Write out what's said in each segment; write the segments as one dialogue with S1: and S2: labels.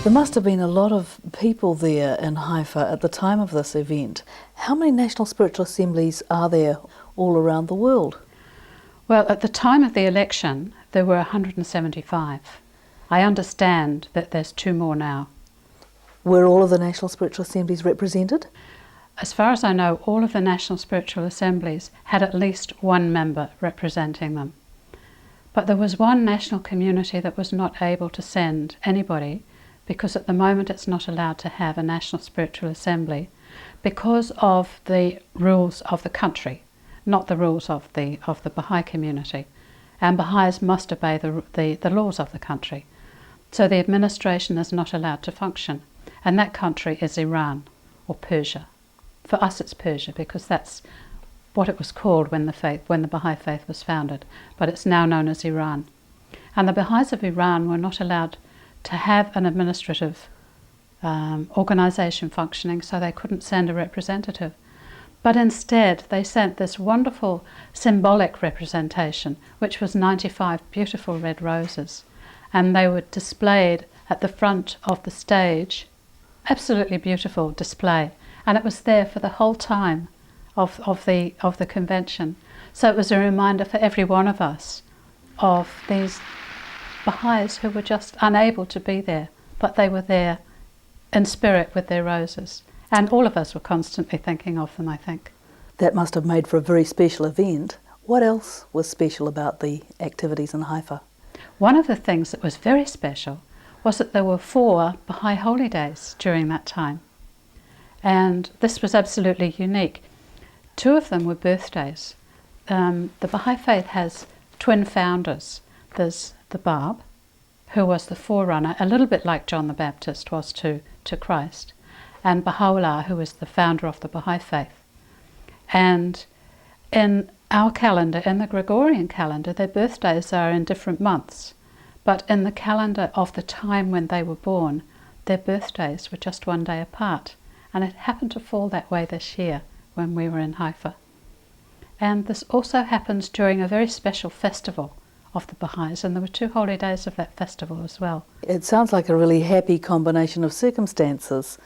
S1: There must have been a lot of people there in Haifa at the time of this event. How many National Spiritual Assemblies are there all around the world?
S2: Well, at the time of the election, there were 175. I understand that there's 2 more now.
S1: Were all of the National Spiritual Assemblies represented?
S2: As far as I know, all of the National Spiritual Assemblies had at least 1 member representing them. But there was one national community that was not able to send anybody, because at the moment it's not allowed to have a National Spiritual Assembly because of the rules of the country, not the rules of the Baha'i community. And Baha'is must obey the laws of the country. So the administration is not allowed to function. And that country is Iran, or Persia. For us it's Persia, because that's what it was called when the Baha'i faith was founded. But it's now known as Iran. And the Baha'is of Iran were not allowed to have an administrative organisation functioning, so they couldn't send a representative. But instead they sent this wonderful symbolic representation, which was 95 beautiful red roses. And they were displayed at the front of the stage, absolutely beautiful display. And it was there for the whole time of the convention. So it was a reminder for every one of us of these Baha'is who were just unable to be there, but they were there in spirit with their roses. And all of us were constantly thinking of them, I think.
S1: That must have made for a very special event. What else was special about the activities in Haifa?
S2: One of the things that was very special was that there were 4 Baha'i holy days during that time. And this was absolutely unique. 2 of them were birthdays. The Baha'i faith has twin founders. There's the Bab, who was the forerunner, a little bit like John the Baptist was to Christ, and Baha'u'llah, who was the founder of the Baha'i faith. And in our calendar, in the Gregorian calendar, their birthdays are in different months. But in the calendar of the time when they were born, their birthdays were just 1 day apart. And it happened to fall that way this year when we were in Haifa. And this also happens during a very special festival of the Baha'is, and there were 2 holy days of that festival as well.
S1: It sounds like a really happy combination of circumstances.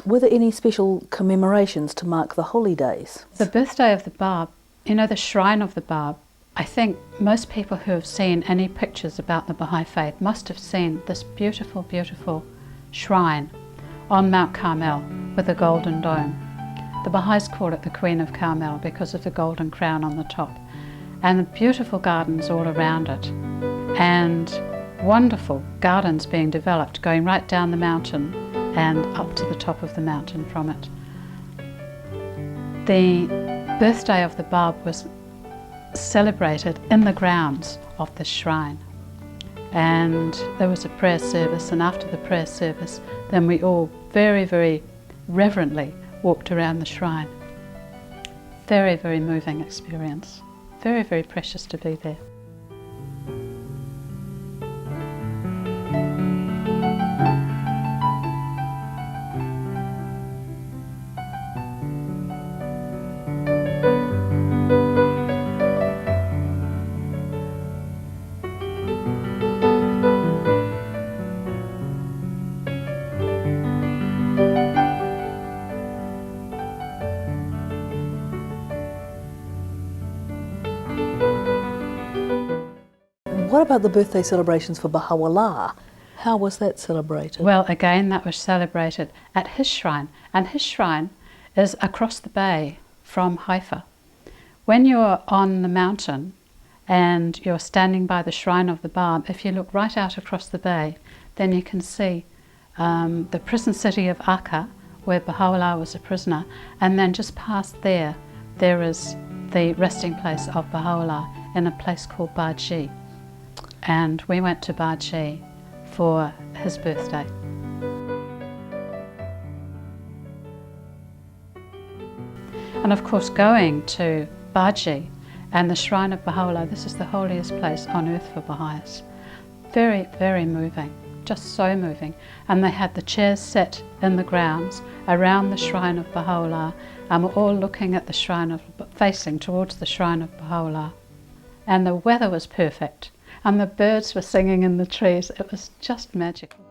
S1: Were there any special commemorations to mark the holy days?
S2: The birthday of the Bab, you know, the shrine of the Bab, I think most people who have seen any pictures about the Baha'i faith must have seen this beautiful, beautiful shrine on Mount Carmel with a golden dome. The Baha'is call it the Queen of Carmel because of the golden crown on the top. And the beautiful gardens all around it, and wonderful gardens being developed going right down the mountain and up to the top of the mountain from it. The birthday of the Bab was celebrated in the grounds of the shrine, and there was a prayer service, and after the prayer service then we all very, very reverently walked around the shrine. Very, very moving experience. Very, very precious to be there.
S1: What about the birthday celebrations for Baha'u'llah? How was that celebrated?
S2: Well, again, that was celebrated at his shrine, and his shrine is across the bay from Haifa. When you're on the mountain and you're standing by the shrine of the Bab, if you look right out across the bay, then you can see the prison city of Akka, where Baha'u'llah was a prisoner, and then just past there, there is the resting place of Baha'u'llah in a place called Baha'í. And we went to Baha'í for his birthday. And of course, going to Baha'í and the shrine of Baha'u'llah, this is the holiest place on earth for Baha'is. Very, very moving, just so moving. And they had the chairs set in the grounds around the shrine of Baha'u'llah, and we're all looking at the shrine facing towards the shrine of Baha'u'llah. And the weather was perfect. And the birds were singing in the trees. It was just magical.